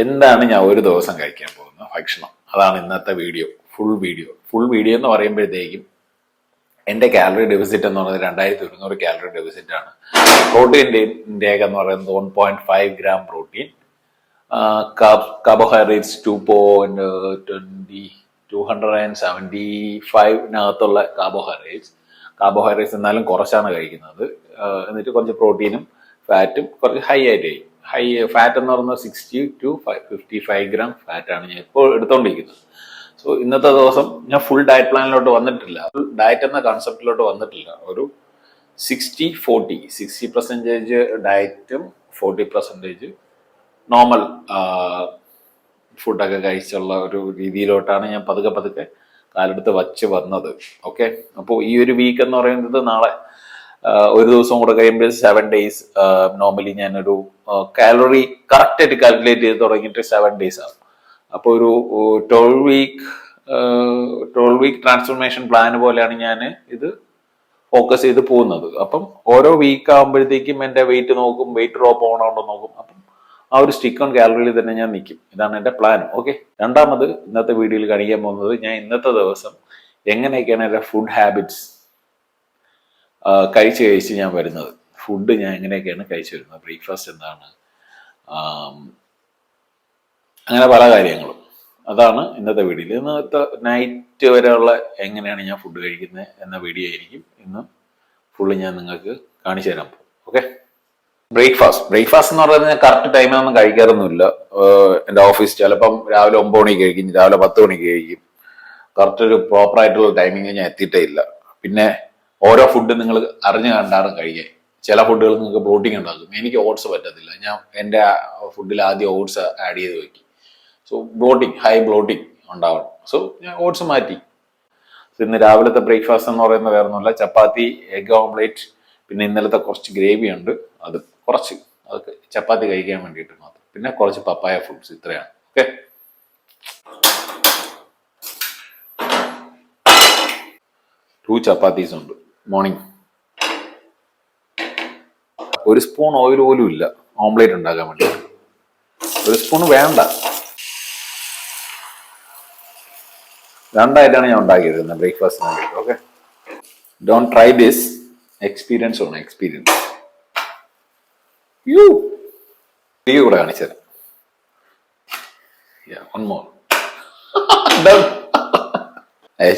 എന്താണ് ഞാൻ ഒരു ദിവസം കഴിക്കാൻ പോകുന്ന ഭക്ഷണം, അതാണ് ഇന്നത്തെ വീഡിയോ. ഫുൾ വീഡിയോ എന്ന് പറയുമ്പോഴത്തേക്കും എൻ്റെ കാലറി ഡെഫിസിറ്റ് എന്ന് പറയുന്നത് 2100 കാലറി ഡെഫിസിറ്റ് ആണ്. പ്രോട്ടീൻ്റെ ഇൻടേക്ക് എന്ന് പറയുന്നത് 1.5 ഗ്രാം പ്രോട്ടീൻ, കാർബോഹൈഡ്രേറ്റ്സ് 275 കാർബോഹൈഡ്രേറ്റ്സ് എന്നാലും കുറച്ചാണ് കഴിക്കുന്നത്. എന്നിട്ട് കുറച്ച് പ്രോട്ടീനും ഫാറ്റും കുറച്ച് ഹൈ ആയിട്ട് കഴിക്കും. ഹൈ ഫാറ്റ് എന്ന് പറയുന്നത് 60 to 55 ഗ്രാം ഫാറ്റാണ് ഞാൻ ഇപ്പോൾ എടുത്തുകൊണ്ടിരിക്കുന്നത്. സോ ഇന്നത്തെ ദിവസം ഞാൻ ഫുൾ ഡയറ്റ് പ്ലാനിലോട്ട് വന്നിട്ടില്ല, ഫുൾ ഡയറ്റ് എന്ന കൺസെപ്റ്റിലോട്ട് വന്നിട്ടില്ല. ഒരു 60-40, 60% ഡയറ്റും 40% നോർമൽ ഫുഡൊക്കെ കഴിച്ചുള്ള ഒരു രീതിയിലോട്ടാണ് ഞാൻ പതുക്കെ കാലെടുത്ത് വച്ച് വന്നത്. ഓക്കെ, അപ്പോൾ ഈ ഒരു വീക്ക് എന്ന് പറയുന്നത് നാളെ ഒരു ദിവസം കൂടെ കഴിയുമ്പോൾ 7 days. നോർമലി ഞാനൊരു കാലറി കറക്റ്റ് ആയിട്ട് കാൽക്കുലേറ്റ് ചെയ്ത് തുടങ്ങിയിട്ട് 7 days ആണ്. അപ്പോൾ ഒരു 12 week ട്രാൻസ്ഫോർമേഷൻ പ്ലാൻ പോലെയാണ് ഞാൻ ഇത് ഫോക്കസ് ചെയ്ത് പോകുന്നത്. അപ്പം ഓരോ വീക്ക് ആകുമ്പോഴത്തേക്കും എൻ്റെ വെയിറ്റ് നോക്കും, വെയിറ്റ് ഡ്രോപ്പ് ആവണോണ്ടോ നോക്കും. അപ്പം ആ ഒരു സ്റ്റിക്ക് ഓൺ കാലറിയിൽ തന്നെ ഞാൻ നിൽക്കും. ഇതാണ് എൻ്റെ പ്ലാൻ. ഓക്കെ, രണ്ടാമത് ഇന്നത്തെ വീഡിയോയിൽ കാണിക്കാൻ പോകുന്നത് ഞാൻ ഇന്നത്തെ ദിവസം എങ്ങനെയൊക്കെയാണ് എൻ്റെ ഫുഡ് ഹാബിറ്റ്സ് കഴിച്ച് ഞാൻ വരുന്നത്. ഫുഡ് ഞാൻ എങ്ങനെയൊക്കെയാണ് കഴിച്ചു വരുന്നത്, ബ്രേക്ക്ഫാസ്റ്റ് എന്താണ്, അങ്ങനെ പല കാര്യങ്ങളും. അതാണ് ഇന്നത്തെ വീഡിയോയിൽ. ഇന്നത്തെ നൈറ്റ് വരെയുള്ള എങ്ങനെയാണ് ഞാൻ ഫുഡ് കഴിക്കുന്നത് എന്ന വീഡിയോ ആയിരിക്കും ഇന്ന് ഫുള്ള് ഞാൻ നിങ്ങൾക്ക് കാണിച്ചു തരാൻ പോകും. ഓക്കെ, ബ്രേക്ക്ഫാസ്റ്റ് എന്ന് പറയുന്നത് ഞാൻ കറക്റ്റ് ടൈമിനൊന്നും കഴിക്കാറൊന്നുമില്ല. എൻ്റെ ഓഫീസ് ചിലപ്പം രാവിലെ 9 മണിക്ക് കഴിക്കും, രാവിലെ 10 മണിക്ക് കഴിക്കും. കറക്റ്റ് ഒരു പ്രോപ്പർ ആയിട്ടുള്ള ടൈമിങ് ഞാൻ എത്തിയിട്ടേ ഇല്ല. പിന്നെ ഓരോ ഫുഡ് നിങ്ങൾ അറിഞ്ഞു കണ്ടാണ് കഴിക്കാൻ. ചില ഫുഡുകൾ നിങ്ങൾക്ക് പ്രോട്ടീൻ ഉണ്ടാക്കും, എനിക്ക് ഓട്സ് പറ്റത്തില്ല. ഞാൻ എൻ്റെ ഫുഡിൽ ആദ്യം ഓട്സ് ആഡ് ചെയ്ത് വെക്കും. സോ ഹൈ ബ്ലോട്ടിങ് ഉണ്ടാവണം. സോ ഞാൻ ഓട്സ് മാറ്റി. ഇന്ന് രാവിലത്തെ ബ്രേക്ക്ഫാസ്റ്റ് എന്ന് പറയുന്നത് വേറെ ഒന്നുമില്ല, ചപ്പാത്തി, എഗ് ഓംലേറ്റ്, പിന്നെ ഇന്നലത്തെ കുറച്ച് ഗ്രേവി ഉണ്ട്, അത് ചപ്പാത്തി കഴിക്കാൻ വേണ്ടിയിട്ട് മാത്രം, പിന്നെ കുറച്ച് പപ്പായ ഫ്രൂട്ട്സ്, ഇത്രയാണ്. ഓക്കെ, ടു ചപ്പാത്തീസ് ഉണ്ട് മോർണിംഗ്. ഒരു സ്പൂൺ ഓയിൽ പോലും ഇല്ല ഓംലേറ്റ് ഉണ്ടാക്കാൻ വേണ്ടി. ഒരു സ്പൂൺ വേണ്ട, രണ്ടായിട്ടാണ് ഞാൻ ഉണ്ടാക്കിയിരുന്നത് ബ്രേക്ക്ഫാസ്റ്റിന് വേണ്ടിയിട്ട്. Okay, don't try this, experience ആണ് എക്സ്പീരിയൻസ്. കൂടെ കാണിച്ചത്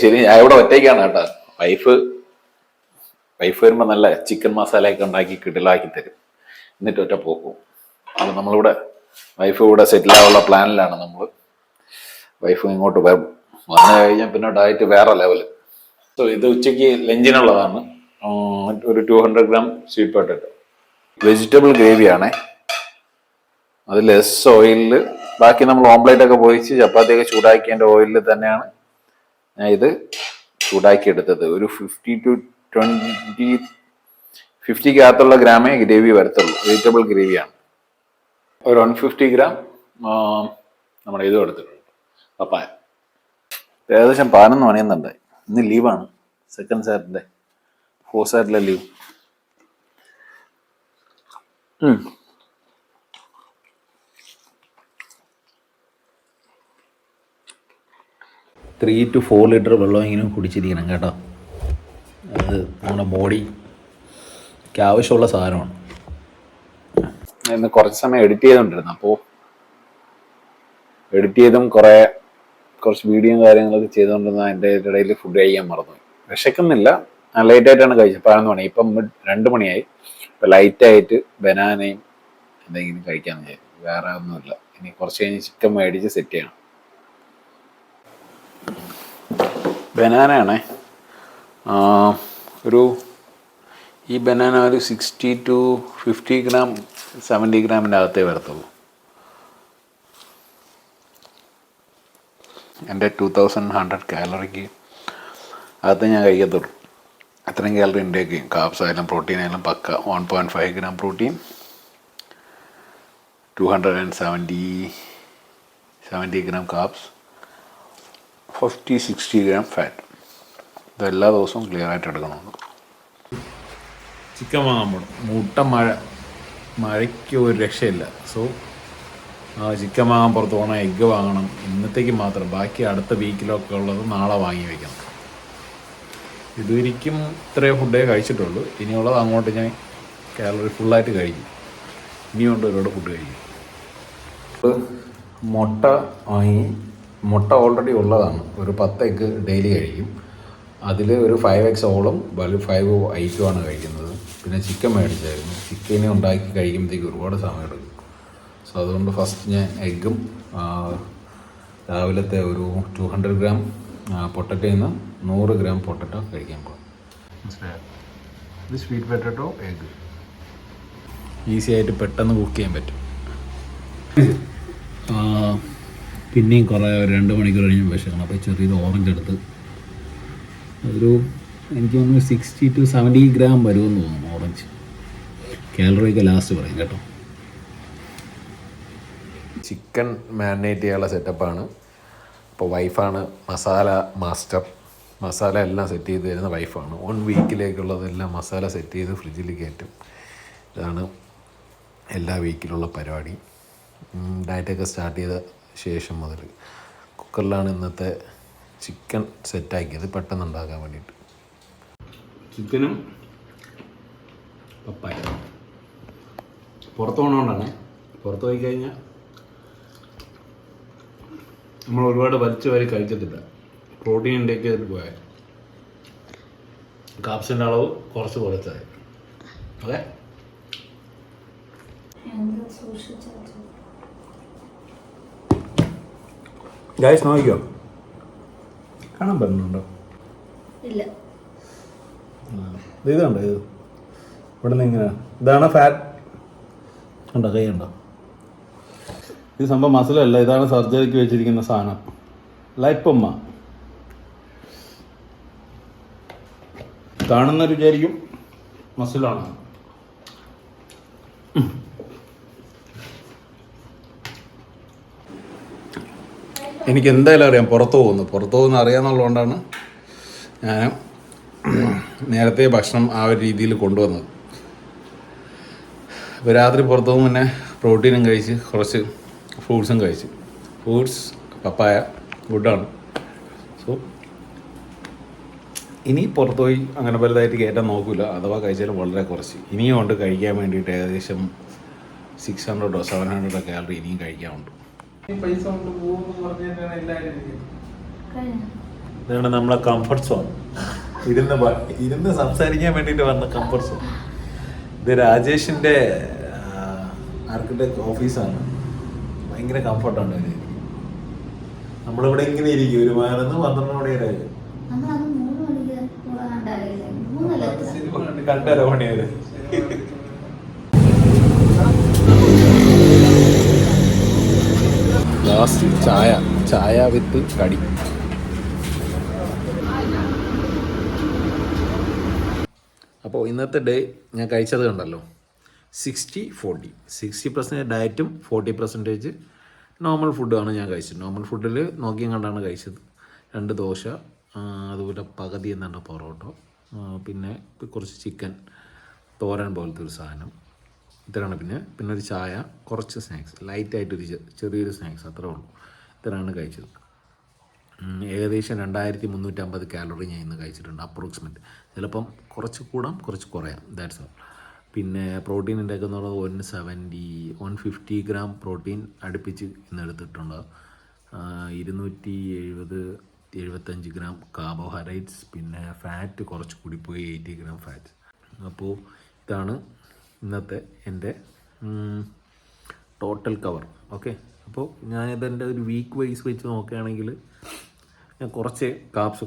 ശരി. ഞാൻ ഇവിടെ ഒറ്റയ്ക്കാണ് കേട്ടോ. വൈഫ് വരുമ്പോൾ നല്ല ചിക്കൻ മസാലയൊക്കെ ഉണ്ടാക്കി കിടലാക്കി തരും, എന്നിട്ട് ഒറ്റ പോക്കും. അത് നമ്മളിവിടെ വൈഫ് ഇവിടെ സെറ്റിൽ ആവാനുള്ള പ്ലാനിലാണ് നമ്മൾ. വൈഫ് ഇങ്ങോട്ട് വന്നു കഴിഞ്ഞാൽ പിന്നെ ഡയറ്റ് വേറെ ലെവല്. സോ ഇത് ഉച്ചയ്ക്ക് ലഞ്ചിനുള്ളതാണ്. ഒരു 200 ഗ്രാം സ്വീറ്റ് പൊട്ടറ്റോ, വെജിറ്റബിൾ ഗ്രേവിയാണേ. അത് ലെസ് ഓയിലിൽ, ബാക്കി നമ്മൾ ഓംപ്ലേറ്റ് ഒക്കെ പൊരിച്ച് ചപ്പാത്തിയൊക്കെ ചൂടാക്കിയതിൻ്റെ ഓയിലിൽ തന്നെയാണ് ഞാൻ ഇത് ചൂടാക്കി എടുത്തത്. ഒരു 50-20 ഗ്രാമേ ഗ്രേവി വരത്തുള്ളൂ. വെജിറ്റബിൾ ഗ്രേവിയാണ്. ഒരു 150 ഗ്രാം നമ്മുടെ ഇതും എടുത്തിട്ടുണ്ട്, പപ്പായ. ഏകദേശം 11 മണിയെന്നുണ്ട്. ഇന്ന് ലീവാണ്, second Saturday, 4th Saturday leave. 3 to 4 litre വെള്ളം ഇങ്ങനെ കുടിച്ചിരിക്കണം കേട്ടോ. അത് നമ്മുടെ ബോഡിക്ക് ആവശ്യമുള്ള സാധനമാണ്. ഇന്ന് കുറച്ച് സമയം എഡിറ്റ് ചെയ്തുകൊണ്ടിരുന്നു. അപ്പോൾ എഡിറ്റ് ചെയ്തും കുറച്ച് വീഡിയോയും കാര്യങ്ങളൊക്കെ ചെയ്തുകൊണ്ടിരുന്ന എൻ്റെ ഇടയിൽ ഫുഡ് കഴിക്കാൻ മറന്നുപോയി. വിശക്കുന്നില്ല, ഞാൻ ലേറ്റായിട്ടാണ് കഴിച്ചത്. 11 മണി, ഇപ്പം 2 മണിയായി. ഇപ്പം ലൈറ്റായിട്ട് ബനാനയും എന്തെങ്കിലും കഴിക്കാമെന്ന് വിചാരിച്ചു. വേറെ ഒന്നുമില്ല. ഇനി കുറച്ച് കഴിഞ്ഞ് ചിക്കൻ മേടിച്ച് സെറ്റ് ചെയ്യണം. ബനാനയാണേ. ഈ ബനാന ഒരു 60 to 50 ഗ്രാം 70 ഗ്രാമിൻ്റെ അകത്തേ വരത്തുള്ളൂ. എൻ്റെ 2100 കാലറിക്ക് അകത്ത് ഞാൻ കഴിക്കത്തുള്ളൂ. അത്രയും കാലറി ഇൻടേക്ക് ചെയ്യും. കാർബ്സ് ആയാലും പ്രോട്ടീൻ ആയാലും പക്ക. 1.5 gram protein, 270 gram carbs, 50-60 gram fat. ഇതെല്ലാ ദിവസവും ക്ലിയർ ആയിട്ട് എടുക്കണമെന്ന്. ചിക്കൻ വാങ്ങാൻ പോകണം. മഴയ്ക്ക് ഒരു രക്ഷയില്ല. സോ ചിക്കൻ വാങ്ങാൻ പുറത്ത് പോകണം, എഗ്ഗ് വാങ്ങണം. ഇന്നത്തേക്ക് മാത്രം, ബാക്കി അടുത്ത വീക്കിലൊക്കെ ഉള്ളത് നാളെ വാങ്ങി വയ്ക്കണം. ഇതുവരിക്കും ഇത്രയും ഫുഡേ കഴിച്ചിട്ടുള്ളൂ. ഇനിയുള്ളത് അങ്ങോട്ട് ഞാൻ കാലറി ഫുള്ളായിട്ട് കഴിക്കും. ഇനിയുണ്ട് ഒരുപാട് ഫുഡ് കഴിക്കും. മുട്ട വാങ്ങി. മുട്ട ഓൾറെഡി ഉള്ളതാണ്. ഒരു 10 എഗ്ഗ് ഡെയിലി കഴിക്കും. അതിൽ ഒരു 5 eggs ഓളം 5 ഐറ്റമാണ് കഴിക്കുന്നത്. പിന്നെ ചിക്കൻ മേടിച്ചായിരുന്നു. ചിക്കനെ ഉണ്ടാക്കി കഴിക്കുമ്പോഴത്തേക്ക് ഒരുപാട് സമയം എടുക്കും. സോ അതുകൊണ്ട് ഫസ്റ്റ് ഞാൻ എഗ്ഗും രാവിലത്തെ ഒരു 200 ഗ്രാം പൊട്ടറ്റയിൽ നിന്ന് 100 ഗ്രാം പൊട്ടറ്റോ കഴിക്കാൻ പോകും. മനസ്സിലായോ? ഇത് സ്വീറ്റ് പൊട്ടറ്റോ എഗ്ഗ് ഈസി ആയിട്ട് പെട്ടെന്ന് കുക്ക് ചെയ്യാൻ പറ്റും. പിന്നെയും കുറേ 2 മണിക്കൂർ കഴിഞ്ഞ് വിശക്കണം. അപ്പോൾ ചെറിയൊരു ഓറഞ്ച് എടുത്ത് ഒരു എനിക്ക് തോന്നുന്നു 60 to 70 ഗ്രാം വരുമെന്ന് തോന്നുന്നു ഓറഞ്ച്. കാലറിയൊക്കെ ലാസ്റ്റ് പറയും കേട്ടോ. ചിക്കൻ മാരിനേറ്റ് ചെയ്യാനുള്ള സെറ്റപ്പാണ്. അപ്പോൾ വൈഫാണ് മസാല മാസ്റ്റർ. മസാല എല്ലാം സെറ്റ് ചെയ്ത് തരുന്ന വൈഫാണ്. 1 വീക്കിലേക്കുള്ളതെല്ലാം മസാല സെറ്റ് ചെയ്ത് ഫ്രിഡ്ജിൽ കയറ്റും. ഇതാണ് എല്ലാ വീക്കിലുള്ള പരിപാടി. ഡയറ്റൊക്കെ സ്റ്റാർട്ട് ചെയ്ത ശേഷം മുതൽ കുക്കറിലാണ് ഇന്നത്തെ ചിക്കൻ സെറ്റാക്കിയത് പെട്ടെന്ന് ഉണ്ടാക്കാൻ വേണ്ടിയിട്ട്. ചിക്കനും പപ്പായ പുറത്ത് പോകണോണ്ടാണ്. പുറത്ത് പോയി കഴിഞ്ഞാൽ നമ്മൾ ഒരുപാട് വലിച്ചു കഴിച്ചിട്ടില്ല. പ്രോട്ടീൻ ഇൻടേക്ക് ചെയ്തിട്ട് പോയാൽ കാപ്സിൻ്റെ അളവ് കുറച്ചായി. അതെ, ഗൈസ് നോക്കിക്കോ, കാണാൻ പറ്റുന്നുണ്ടോ? ഇല്ല. ഇതുണ്ടോ? ഇത് ഇവിടെ നിന്ന് ഇങ്ങനെ ഇതാണ് ഫാറ്റ്. ഉണ്ടോ? കൈ ഉണ്ടോ? ഇത് സംഭവം മസിലല്ല. ഇതാണ് സർജറിക്ക് വെച്ചിരിക്കുന്ന സാധനം, ലൈപ്പമ്മ. കാണുന്നവർ വിചാരിക്കും മസിലാണ്. എനിക്ക് എന്തായാലും അറിയാം പുറത്തു പോകുന്നു അറിയാമെന്നുള്ളതുകൊണ്ടാണ് ഞാൻ നേരത്തെ ഭക്ഷണം ആ ഒരു രീതിയിൽ കൊണ്ടുവന്നത്. ഇപ്പോൾ രാത്രി പുറത്തു പോകുമ്പോൾ പിന്നെ പ്രോട്ടീനും കഴിച്ച് കുറച്ച് ഫ്രൂട്ട്സും കഴിച്ച്. ഫ്രൂട്ട്സ്, പപ്പായ ഗുഡാണ്. സോ ഇനി പുറത്തു പോയി അങ്ങനെ വലുതായിട്ട് കയറ്റാൻ നോക്കില്ല. അഥവാ കഴിച്ചാലും വളരെ കുറച്ച്. ഇനിയും ഉണ്ട് കഴിക്കാൻ വേണ്ടിയിട്ട്. ഏകദേശം 600 or 700 കാലറി ഇനിയും കഴിക്കാനുണ്ട്. ഇതാണ് നമ്മളെ കംഫർട്ട് സോൺ. ഇരുന്ന് സംസാരിക്കാൻ വേണ്ടിയിട്ട് വന്ന കംഫർട്ട് സോൺ. ഇത് രാജേഷിൻ്റെ ആർക്കിടെക്ട് ഓഫീസാണ്. ഭയങ്കര കംഫർട്ടാണ്. നമ്മളിവിടെ ഇങ്ങനെ ഇരിക്കും. ഒരു 11-12 മണി വരെ 2:30 മണി വരെ. ലാസ്റ്റ് ചായ വിത്ത് കടി. അപ്പോൾ ഇന്നത്തെ ഡേ ഞാൻ കഴിച്ചത് കണ്ടല്ലോ. 60-40. 60% ഡയറ്റും 40% നോർമൽ ഫുഡുമാണ് ഞാൻ കഴിച്ചത്. നോർമൽ ഫുഡിൽ നോക്കിയും കണ്ടാണ് കഴിച്ചത്. 2 ദോശ, അതുപോലെ പകുതി എന്നാണ് പൊറോട്ട, പിന്നെ കുറച്ച് ചിക്കൻ തോരൻ പോലത്തെ ഒരു സാധനം. ഇത്രയാണ്. പിന്നെ ഒരു ചായ, കുറച്ച് സ്നാക്സ്, ലൈറ്റായിട്ടൊരു ചെറിയൊരു സ്നാക്സ്, അത്രേ ഉള്ളൂ. ഇത്രയാണ് കഴിച്ചത്. ഏകദേശം 2350 കാലറി ഞാൻ ഇന്ന് കഴിച്ചിട്ടുണ്ട്, അപ്രോക്സിമേറ്റ്. ചിലപ്പം കുറച്ച് കൂടാം, കുറച്ച് കുറയാം, ദാറ്റ്സ് ഓൾ. പിന്നെ പ്രോട്ടീൻ ഇൻടേക്ക് എന്ന് പറയുന്നത് 150 ഗ്രാം പ്രോട്ടീൻ അടുപ്പിച്ച് ഇന്ന് എടുത്തിട്ടുണ്ട്. 275 ഗ്രാം കാർബോഹൈഡ്രേറ്റ്സ്, പിന്നെ ഫാറ്റ് കുറച്ച് കൂടിപ്പോയി 80 ഗ്രാം ഫാറ്റ്. അപ്പോൾ ഇതാണ് ഇന്നത്തെ എൻ്റെ ടോട്ടൽ കവർ. ഓക്കെ, അപ്പോൾ ഞാനിത് എൻ്റെ ഒരു വീക്ക് വൈസ് വെച്ച് നോക്കുകയാണെങ്കിൽ ഞാൻ കുറച്ച് കാപ്സ്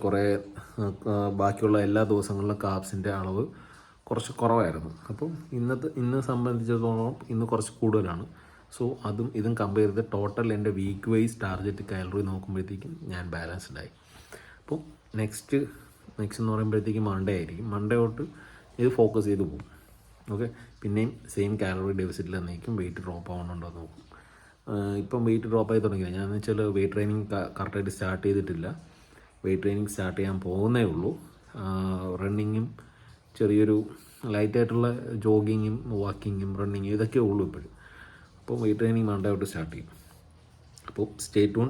ബാക്കിയുള്ള എല്ലാ ദിവസങ്ങളിലും കാപ്സിൻ്റെ അളവ് കുറച്ച് കുറവായിരുന്നു. അപ്പം ഇന്ന് സംബന്ധിച്ചിടത്തോളം ഇന്ന് കുറച്ച് കൂടുതലാണ്. സോ ഇതും കമ്പയർ ചെയ്ത് ടോട്ടൽ എൻ്റെ വീക്ക് വൈസ് ടാർഗറ്റ് കാലറി നോക്കുമ്പോഴത്തേക്കും ഞാൻ ബാലൻസ്ഡ് ആയി. അപ്പോൾ നെക്സ്റ്റ് എന്ന് പറയുമ്പോഴത്തേക്കും മൺഡേ ആയിരിക്കും. മൺഡേ തൊട്ട് ഇത് ഫോക്കസ് ചെയ്ത് പോകും. ഓക്കെ, പിന്നെയും സെയിം കാലറി ഡെഫിസിറ്റിൽ എന്നേക്കും വെയിറ്റ് ഡ്രോപ്പ് ആവുന്നുണ്ടോ എന്ന് നോക്കും. ഇപ്പം വെയിറ്റ് ഡ്രോപ്പ് ആയി തുടങ്ങിയില്ല. ഞാൻ വെച്ചാൽ വെയിറ്റ് ട്രെയിനിങ് കറക്റ്റായിട്ട് സ്റ്റാർട്ട് ചെയ്തിട്ടില്ല. വെയിറ്റ് ട്രെയിനിങ് സ്റ്റാർട്ട് ചെയ്യാൻ പോകുന്നേ ഉള്ളൂ. റണ്ണിങ്ങും ചെറിയൊരു ലൈറ്റായിട്ടുള്ള ജോഗിങ്ങും വാക്കിങ്ങും റണ്ണിങ്ങും ഇതൊക്കെ ഉള്ളൂ ഇപ്പോഴും. അപ്പോൾ വെയിറ്റ് ട്രെയിനിങ് മൺഡേ തൊട്ട് സ്റ്റാർട്ട് ചെയ്യും. അപ്പോൾ സ്റ്റേ ട്യൂൺ.